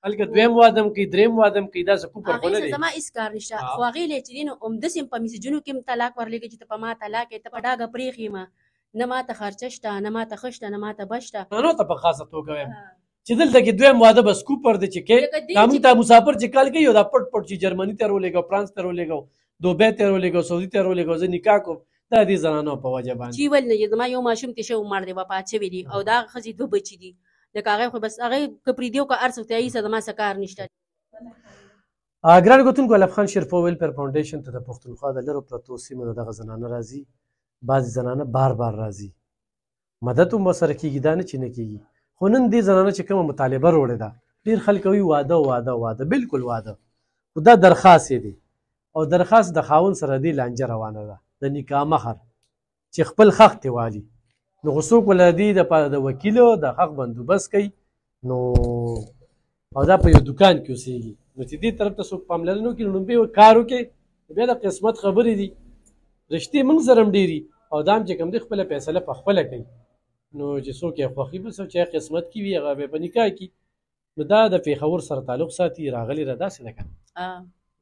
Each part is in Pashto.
هلکه دویم واده هم کوي دریم واده هم کوي داسې کوپر خو نه دی. زما هېڅ کار نشته خو هغې له چې دی نو همداسې هم په میسجونو کې هم طلاق ورلېږي چې ته په ما طلاق یې ته په ډاګه پرېښې ما نه ماته خرچه شته نه ماته ښه شته نه ماته بد شته. نو ته په خاصه توګه وایم چې دلته کې دویم واده بس کوپر دی چې کې دا موږ ته مسافر چې کال کوي دا پټ پټ چې جرمني ته رولېږو فرانس ته رولېږو دوبۍ ته رولېږو سعودي ته رولېږو زه نکاح کوم دا دې زنانو په وجه باندې چې ول نه زما یو ماشوم تې شوی مړ دی وفات شوی دی او دا ښځې دوه بچي دي لکه هغې خو بس هغې که پرېږدي او که هر څه ورته هېڅ زما څه کار نشته. ګرانو کتونکو علف خان شرفو ویلفیر فاونډیشن ته د پښتونخوا د لرو پرتو سیمو د دغه زنانه راځي بعضې زنانه بار بار راځي مدد هم ورسره کېږي دا نه چې نه کېږي خو نن دې زنانه چې کومه مطالبه روړې ده ډېر خلک وایي واده واده واده بلکل واده خو دا درخواست یې دی او درخواست د خاوند سره دې لانجه روانه ده د نکاح مهر چې خپل حق ترې والي نو خو څوک له دې دپاره د وکیلو د حق بندوبست کوي نو او دا په یو دوکان کې اوسېږي نو چې دې طرف ته څوک پاملرنه وکړي نو لومبې کار وکړي بیا د قسمت خبرې دي رشتې موږ سره هم ډېري او دا هم چې کوم دی خپله فیصله په خپله کوي نو چې څوک یې خوښي بس چې قسمت کې وي هغه به په نکاح کي نو دا د پېښور سره تعلق ساتي راغلی را داسې ده که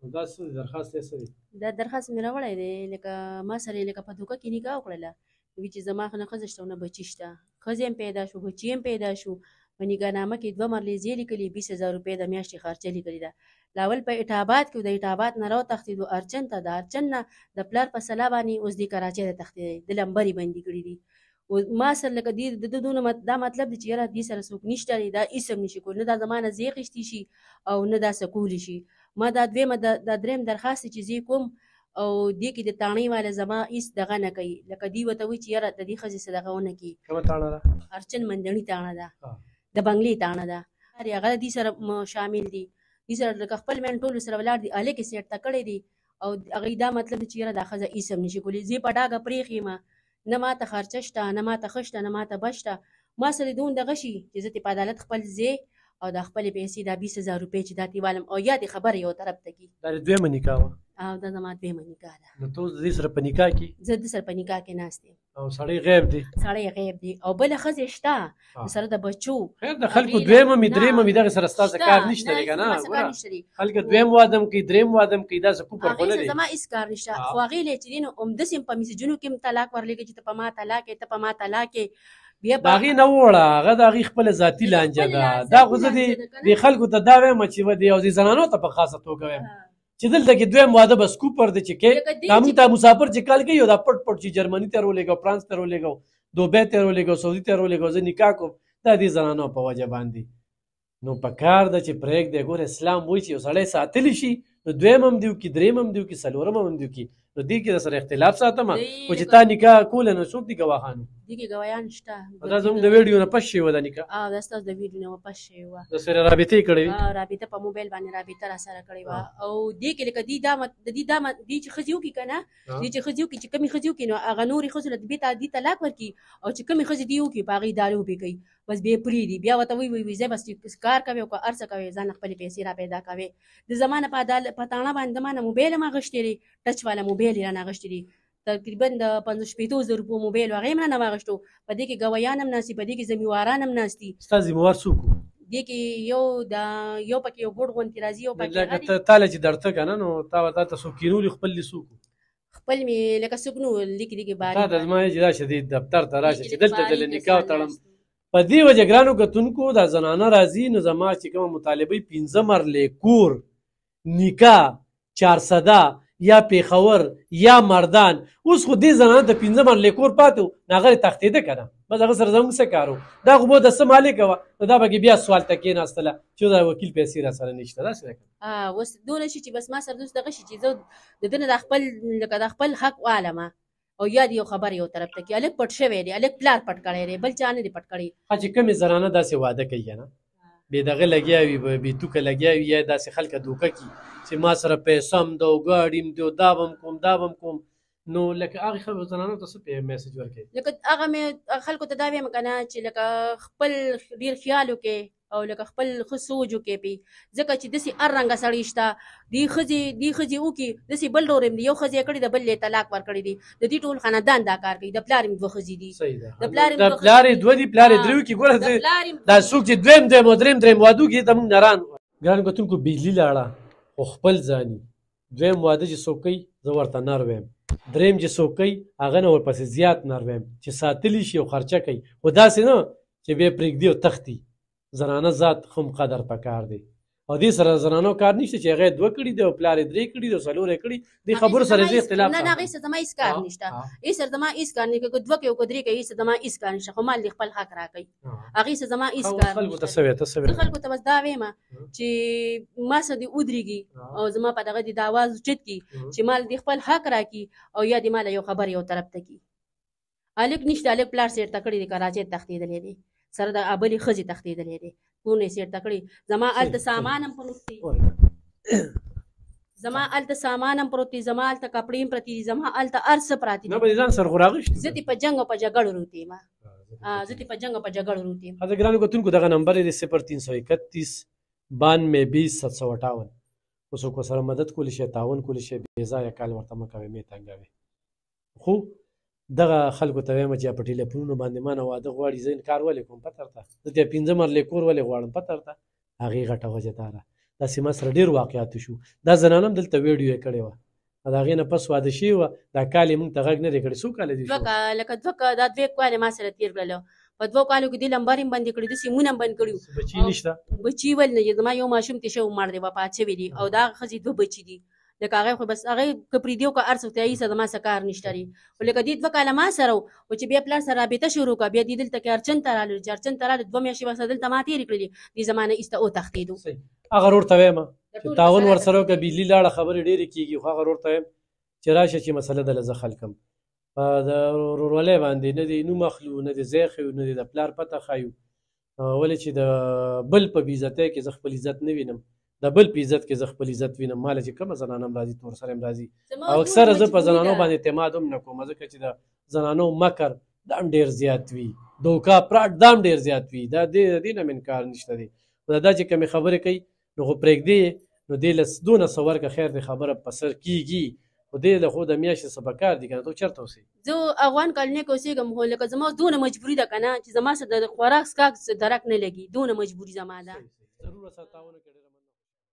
نه دا څه درخواست یې څه دی دا درخواست مې راوړی دی لکه ما سره یې لکه په دوکه کې نکاح وکړله وي چې زما نه ښځه شته او نه بچي شته ښځې هم پیدا شو بچي هم پیدا شو په نکاحنامه کې 2 مرلیزې لیکلي 20,000 روپۍ د میاشتې خرچه لیکلې ده لاول په اټاباد کې د اټاباد نه راوتښتېدو ارچن ته د ارچن نه د پلار په سلا باندې اوس دې کراچۍ ته تښتېدی د لمبرې بندي کړي دي ما سره لکه د دونه دا مطلب دی چې یاره دې سره څوک نشته دی دا هېڅ هم نشي کولی نه دا زما نه زی اخیستي شي او نه دا څه کولی شي ما دا دویمه دا دریم درخواست چې زه کوم او دې کې د تاڼۍ والا زما هېڅ دغه نه کوي لکه دوی ورته وایي چې یاره د دې ښځې څه دغه ونه کړي کومه تاڼه ده ارچن مندڼي تاڼه ده د بنګلې تاڼه ده هغه دې سره شامل دي دې سره لکه خپل مین ټولو سره ولاړ دي الې کې سیټ ته کړی دي او هغې دا مطلب دی چې یاره دا ښځه هېڅ هم نشي کولی زه په ډاګه پرېښې یم نه ماته خرچه شته نه ماته ښه شته نه ماته بد شته ما سره دون دغه شي چې زه په عدالت خپل ځې او دا خپلې پیسې دا 20,000 روپۍ چې دا تېوالم او یا دې خبره یو طرف ته کړي دا دویمه نکاح وه او دا زما دویمه نکاح ده نو ته اوس د دې سره په نکاح کې زه د سره په نکاح کې ناست یم او سړی غیب دی سړی غیب دی او بله ښځې شته سره د بچو خیر د خلکو دویمه مې درېیمه مې دغې سره ستاسو کار نشته دی که نه خلکه دویم واده هم کوي درېیم واده هم کوي داسې کوپر خو نه دی زما هېڅ کار نشته خو هغې له چې دی نو همداسې هم په میسجونو کې هم طلاق ورلېږي چې ته په ما طلاق یې ته په ما طلاق یې د هغې نه ووړه هغه د هغې خپله ذاتي لانجه ده دا خو زه دې خلکو ته دا وایم چې د یو زنانو ته په خاصه توګه وایم چې دلته کې دویم واده بس کوپر دی چې کې دا موږ ته مسافر چې کال کوي دا پټ پټ چې جرمني ته رولېږو فرانس ته رولېږو دوبۍ ته رولېږو سعودي ته رولېږو زه نکاح کوم دا دې زنانو په وجه باندې نو په کار ده چې پرېږدی ګوره اسلام وایي چې یو سړی ساتلی شي نو دویم هم دي وکړي درېیم هم دي وکړي څلورم هم دي وکړي نو دې کې در سره اختلاف ساتمه خو چې تا نکاح کوله نو څوک دي ګواهانو دې کې ګواهان شته دا زموږ د ویډیو نه پس شوې وه دا نکاح دا ستاسو د ویډیو نه پس شوې وه د سره رابطې کړې وې رابطه په موبایل باندې رابطه را سره کړې وه او دې کې لکه دې چې ښځې وکړي که نه دې چې ښځې وکړي چې کومې ښځې وکړي نو هغه نورې ښځو له دې طلاق ورکړي او چې کومې ښځې دې وکړي په هغې دا لوبې کوي بس بیا یې پرېږدي بیا ورته وایي زه بس کار کوې او که هر څه کوې ځان خپلې پیسې را پیدا کوې د زما نه په تاڼه باندې زما نه موبایل هم اخیستی دی ټچ والا موبایل یې رانه اخیستی دی تقریبا د 50-60 روپو موبایل هغه یې هم رانه واخیستو په دې کې ګویان هم ناست دي په دې کې ذمهواران هم ناست دي ستا ذمهوار څوک و دې کې یو پکې یو ګوډ غوندې راځي یو پکې تاله چې درته که نه نو تا ته څوک کینولي خپل دې څوک و خپل مې لکه څوک نه و لیکي باري تا ته زما چې راشه دې دفتر ته راشه چې دلته د نکاح تړم په دې وجه ګرانو کتونکو دا زنانه راځي نو زما چې کومه مطالبه 15 مرلې کور نکاح 400 یا پېښور یا مردان اوس خو دې زنانه د 15 مرلې کور پاتې و نو هغه تښتېده که نه بس هغه سره زموږ څه کار و دا خو به د څه مالکه وه نو دا به بیا سوال ته کېناستله چې دا وکیل پیسې را سره نشته داسې ده اوس دونه شي چې بس ما سره دوس دغه شي چې زه د ده نه د خپل حق والمه او یا دې یو خبر یو طرف ته کړي هلک پټ شوی دی هلک پلار پټ کړی دی بل چا نه دی پټ کړی چې کومې زنانه داسې واده کوي که نه بې دغه لګیا وي بې توکه لګیا وي یا داسې خلکه دوکه کړي چې ما سره پیسه هم ده او ګاډي هم دی او دا به هم کوم دا به هم کوم نو لکه هغې زنانو ته څه میسج ورکوي لکه هغه مې خلکو ته دا وایم که نه چې لکه خپل ډېر خیال وکړې او لکه خپل ښه سوچ وکړې پې ځکه چې داسې هر رنګه سړی شته دې ښځې وکړي داسې بل ډول هم دي یو ښځې یې کړي د بل یې طلاق ورکړی دي د دې ټول خاندان دا کار کوي د پلار هم 2 ښځې دي د پلار یې 2 دي پلار یې 3 وکړي ګوره دا څوک چې دویم او دریم واده وکړي ته موږ نران ګران کتونکو بجلي لاړه خو خپل ځاني. دویم واده چې څوک کوي زه ورته نر ویم. دریم چې څوک کوي هغه نه ورپسې زیات نر ویم چې ساتلی شي او خرچه کوي، خو داسې نه چې بیا پرېږدي او تښتي. زنانه ذات هم قدر پکار دی او دې سره زنانو کار نشته چې هغه 2 کړي دي او پلار یې 3 کړي دي او 4 یې کړي دي. خبرو سره زه اختلاف نه نه هغې سره زما هېڅ کار نشته، هېڅ سره زما هېڅ کار نه که 2 کوي او که 3 کوي هېڅ زما هېڅ کار نشته، خو مال دې خپل حق راکوي، هغې سره زما هېڅ کار خلکو ته نشته. څه وایې ته څه زه وایې؟ خلکو ته بس دا وایم چې ما سره دې ودرېږي او زما په دغه دې د اواز اوچت کړي چې مال دې خپل حق راکړي او یا دې ماله یو خبر یو طرف ته کړي. هلک نشته، هلک پلار سېرته کړی دی کراچۍ تښتېدلی دی، سره د بلې ښځې تښتېدلی دی، کور نه یې سېرته کړی. زما هلته سامان هم پروت دی، زما هلته سامان هم پروت دی، زما هلته کپړې هم پرتې دي، زما هلته هر څه پراته نه دي. به دې ځان سره خو راغشتي. زه دې په جنګ او په جګړو روت یم، زه دې په جنګ او په جګړو روت یم. ښه ګرانو کتونکو دغه نمبر یې دی 0331 92 20 758. خو څوک ورسره مدد کولی شي تعاون کولی شي بې ځایه کال ورته مه کوئ مې تنګوئ. خو دغه خلکو ته وایم چې په ټلیفونونو باندې مانه واده غواړي زه انکار ولې کوم پته درته زه ته 15 مرلې کور ولې غواړم پته درته هغې غټه وجه دا ده. داسې ما سره ډېر واقعات شو. دا زنانه هم دلته ویډیو یې کړې وه د هغې نه پس واده شوې وه. دا کال یې مونږ ته غږ نه دی کړی. څو کاله دي شو؟ لکه دا 2 کاله ما سره تېر کړل. په 2 کالو کې دې لمبر هم بندې کړي، داسې مون هم بند کړي. بچي نشته؟ بچي ولې نه، زما یو ماشوم تېر شوی مړ دی وفات شوی دی او دا ښځې 2 بچي دي. لکه هغې خو بس هغې که پرېږدي او که هر څه ته هېڅ زما څه کار نشته دی. خو لکه دې 2 کاله ما سره و چې بیا پلار سره رابطه شروع کړه، بیا دې دلته کې ارچن ته رالو چې ارچن ته رالو 2 میاشتې به دلته ما تېرې کړلې، دې زما نه ایسته وتښتېدو. هغه ورور ته وایم چې تعاون ورسره وکړه. بجلي لاړه خبرې ډېرې کېږي، خو هغه ورور ته وایم چې راشه چې مسله دله زه حل کړم. په د ورورولۍ باندې نه دې نوم اخلو، نه دې ځای ښیو، نه دې د پلار پته ښایو. ولې چې د بل په بېعزتۍ کې زه خپل عزت نه وینم، د بل په عزت کې زه خپل عزت وینم. ماله چې کومه زنانه هم راځي تور سره هم راځي او اکثره زه په زنانو باندې اعتماد هم نه کوم، ځکه چې د زنانو مکر دا هم ډېر زیات وي، دوکا پراټ دا هم ډېر زیات وي. دا دې نه مې انکار نشته دی، خو دا چې کومې خبرې کوي نو خو پرېږدې نو دې له دونه څه ورکړه خیر دی خبره په سر کېږي. خو دې له خو د میاشتې څه په کار دي که نه. ته چېرته اوسې؟ زه افغان کالونۍ کې اوسېږم، خو لکه زما دونه مجبوري ده که نه چې زما سره د خوراک څښاک درک نه لګي، دونه مجبوري زما ده. ضرور سره تعاون وکړې.